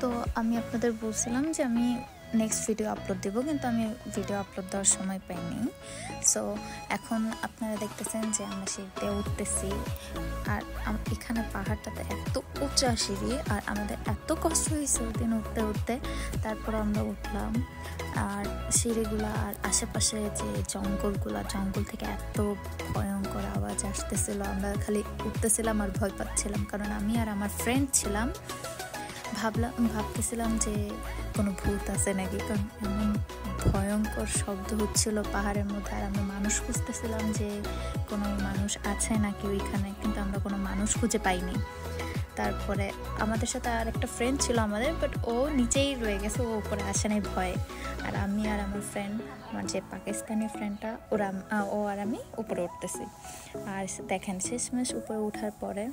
তো আমি আপনাদের বলছিলাম যে আমি নেক্সট ভিডিও আপলোড দেব, কিন্তু আমি ভিডিও আপলোড দেওয়ার সময় পাইনি। সো এখন আপনারা দেখতেছেন যে আমরা সিঁড়িতে উঠতেছি, আর এখানে পাহাড়টাতে এত উঁচা সিঁড়ি, আর আমাদের এত কষ্ট হয়েছে ওদিন উঠতে উঠতে। তারপর আমরা উঠলাম, আর সিঁড়িগুলো আর আশেপাশে যে জঙ্গল থেকে এত ভয়ঙ্কর আওয়াজ আসতেছিল। আমরা খালি উঠতেছিলাম আর ভয় পাচ্ছিলাম, কারণ আমি আর আমার ফ্রেন্ড ছিলাম। ভাবতেছিলাম যে কোনো ভূত আছে নাকি, কারণ এমন ভয়ঙ্কর শব্দ হচ্ছিল পাহাড়ের মধ্যে। আর আমরা মানুষ খুঁজতেছিলাম যে কোনো মানুষ আছে নাকি ওইখানে, কিন্তু আমরা কোনো মানুষ খুঁজে পাইনি। তারপরে আমাদের সাথে আর একটা ফ্রেন্ড ছিল আমাদের, বাট ও নিচেই রয়ে গেছে, ও উপরে আসে নাই ভয়ে। আর আমি আর আমার ফ্রেন্ড, আমার যে পাকিস্তানি ফ্রেন্ডটা, ও আর আমি উপরে উঠতেছি। আর দেখেন শেষমেশ উপরে ওঠার পরে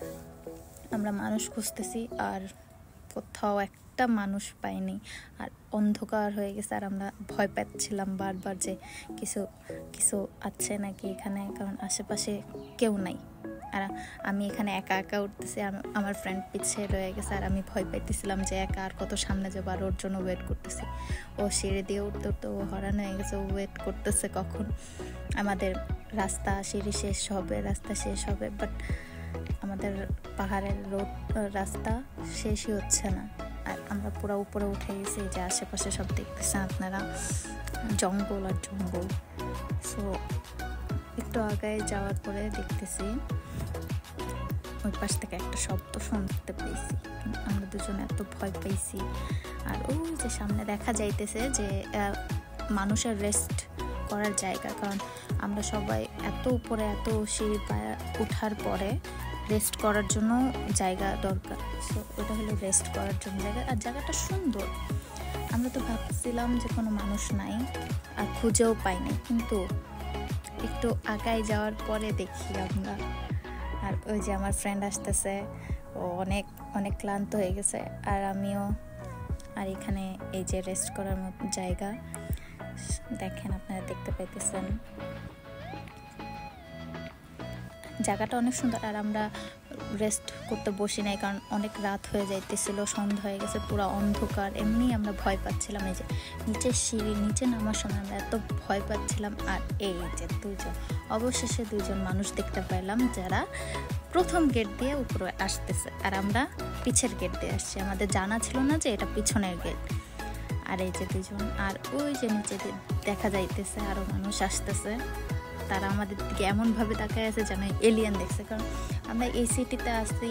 আমরা মানুষ খুঁজতেছি, আর কোথাও একটা মানুষ পাইনি, আর অন্ধকার হয়ে গেছে। আর আমরা ভয় পাচ্ছিলাম বারবার যে কিছু আছে নাকি এখানে, কারণ আশেপাশে কেউ নাই। আর আমি এখানে একা একা উঠতেছি, আমার ফ্রেন্ড পিছিয়ে রয়ে গেছে, আর আমি ভয় পাইতেছিলাম যে একা আর কত সামনে যাবো, আর ওর জন্য ওয়েট করতেছি। ও সিঁড়ি দিয়ে উঠতে উঠতে ও হরান হয়ে গেছে, ও ওয়েট করতেছে কখন আমাদের সিঁড়ি শেষ হবে। বাট আমাদের পাহাড়ের রাস্তা শেষই হচ্ছে না, আর আমরা পুরো উপরে উঠে গেছি। যে আশেপাশে সব দেখতেছেন আপনারা, জঙ্গল আর জঙ্গল। সো একটু আগায় যাওয়ার পরে দেখতেছি ওই পাশ থেকে একটা শব্দ শুনতে পেয়েছি। আমরা দুজন এত ভয় পাইছি। আর ওই যে সামনে দেখা যাইতেছে যে মানুষের রেস্ট করার জায়গা, কারণ আমরা সবাই এত উপরে এত সিঁড়ি ওঠার পরে রেস্ট করার জন্য জায়গা দরকার। সো ওটা হলো রেস্ট করার জন্য জায়গা, আর জায়গাটা সুন্দর। আমরা তো ভাবছিলাম যে কোনো মানুষ নাই, আর খুঁজেও পাইনি, কিন্তু একটু আগায় যাওয়ার পরে দেখি আমরা। আর ওই যে আমার ফ্রেন্ড আসতেছে, ও অনেক অনেক ক্লান্ত হয়ে গেছে, আর আমিও। আর এখানে এই যে রেস্ট করার মতো জায়গা দেখেন, আপনারা দেখতে পাইতেছেন জায়গাটা অনেক সুন্দর। আর আমরা রেস্ট করতে বসি নাই, কারণ অনেক রাত হয়ে যাইতেছিল, সন্ধ্যা হয়ে গেছে, পুরো অন্ধকার। এমনি আমরা ভয় পাচ্ছিলাম, এই যে নিচে নামার সময় আমরা এত ভয় পাচ্ছিলাম। আর এই যে অবশেষে দুইজন মানুষ দেখতে পেলাম, যারা প্রথম গেট দিয়ে উপরে আসতেছে, আর আমরা পিছের গেট দিয়ে আসছি। আমাদের জানা ছিল না যে এটা পিছনের গেট। আর এই যে দুজন, আর ওই যে নিচে দেখা যাইতেছে আরো মানুষ আসতেছে। তারা আমাদের দিকে এমনভাবে তাকায় আছে যেন এলিয়েন দেখছে, কারণ আমরা এই সিটিতে আসি,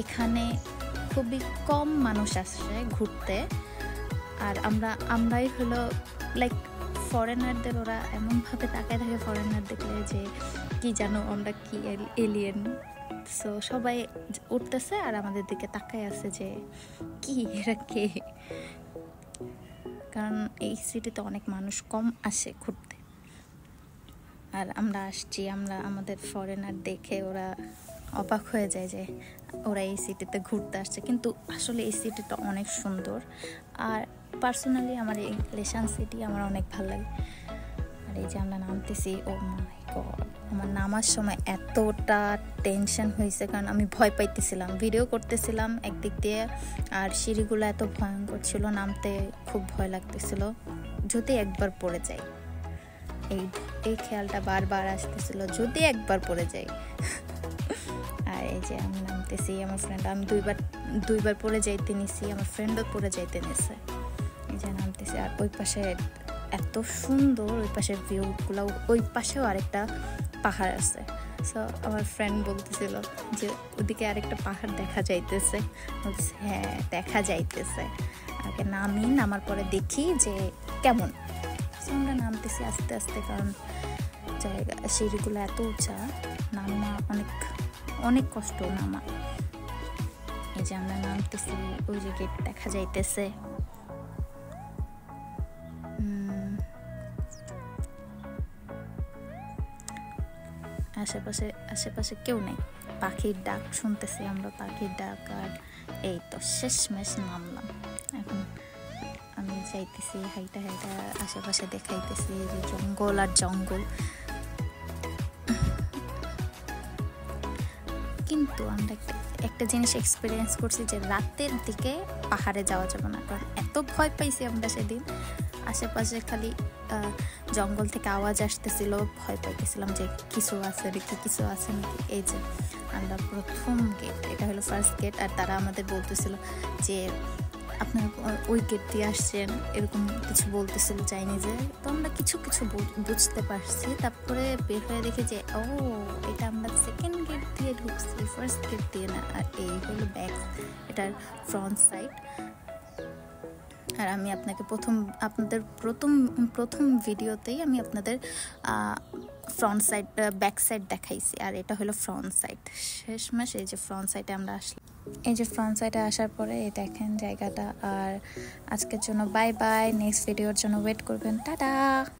এখানে খুবই কম মানুষ আসছে ঘুরতে। আর আমরাই হলো লাইক ফরেনারদের, ওরা এমনভাবে তাকায় থাকে ফরেনার দেখলে যে কি জানো আমরা কি এলিয়েন। সো সবাই উঠতেছে আর আমাদের দিকে তাকায় আছে যে কি এরা কে, কারণ এই সিটিতে অনেক মানুষ কম আসে ঘুরতে। আর আমরা আসছি, আমাদের ফরেনার দেখে ওরা অবাক হয়ে যায় যে ওরা এই সিটিতে ঘুরতে আসছে, কিন্তু আসলে এই সিটিটা অনেক সুন্দর। আর পার্সোনালি আমার এই লেশান সিটি আমার অনেক ভালো লাগে। আর এই যে আমরা নামতেছি, ও মাই গড, আমার নামার সময় এতটা টেনশন হয়েছে, কারণ আমি ভয় পাইতেছিলাম, ভিডিও করতেছিলাম একদিক দিয়ে, আর সিঁড়িগুলো এত ভয়ঙ্কর ছিল, নামতে খুব ভয় লাগতেছিল যদি একবার পড়ে যাই। এই খেয়ালটা বারবার আসতেছিল, যদি একবার পড়ে যাই। আর এই যে আমি নামতেছি, আমার ফ্রেন্ড, আমি দুইবার পড়ে যাইতে নিছি, আমার ফ্রেন্ডও পড়ে যাইতে নিছে। এই যে নামতেছি, আর ওই পাশে এত সুন্দর, ওই পাশের ভিউগুলো, ওই পাশেও আরেকটা পাহাড় আছে। সো আমার ফ্রেন্ড বলতেছিল যে ওদিকে আরেকটা পাহাড় দেখা যাইতেছে। বলতেছে হ্যাঁ দেখা যাইতেছে, আগে নামার পরে দেখি যে কেমন। আমরা নামতেছি আস্তে আস্তে, কারণ সিঁড়িগুলো এত উঁচা, নামা অনেক কষ্ট নামা। এই যে আমরা নামতেছি, ওই যে গেট দেখা যাইতেছে। আশেপাশে কেউ নেই, পাখির ডাক শুনতেছি আমরা, পাখির ডাক। আর এই তো শেষমেশ নামলাম। এখন আমি যাইতেছি হাইটা আশেপাশে দেখাইতেছি যে জঙ্গল আর জঙ্গল, কিন্তু আমরা একটা জিনিস এক্সপিরিয়েন্স করছি যে রাতের দিকে পাহাড়ে যাওয়া যাবে না, কারণ এত ভয় পাইছি আমরা সেদিন। আশেপাশে খালি জঙ্গল থেকে আওয়াজ আসতেছিল, ভয় পাইতেছিলাম যে কিছু আছে নাকি। এই যে আমরা প্রথম গেট, এটা হলো ফার্স্ট গেট, আর তারা আমাদের বলতেছিল যে আপনারা ওই গেট দিয়ে আসছেন, এরকম কিছু বলতেছিল চাইনিজে। তো আমরা কিছু বুঝতে পারছি। তারপরে বের হয়ে দেখি যে ও এটা আমরা সেকেন্ড গেট দিয়ে ঢুকছি, ফার্স্ট গেট দিয়ে না। আর এই হলো ব্যাক, এটার ফ্রন্ট সাইড। আর আমি আপনাদের প্রথম ভিডিওতেই আমি আপনাদের ফ্রন্ট সাইড ব্যাক সাইড দেখাইছি, আর এটা হলো ফ্রন্ট সাইড। শেষমেশ এই যে ফ্রন্ট সাইডে আমরা আসলাম। এই যে ফ্রন্ট সাইডে আসার পরে এই দেখেন জায়গাটা। আর আজকের জন্য বাই বাই, নেক্সট ভিডিওর জন্য ওয়েট করবেন, টাটা।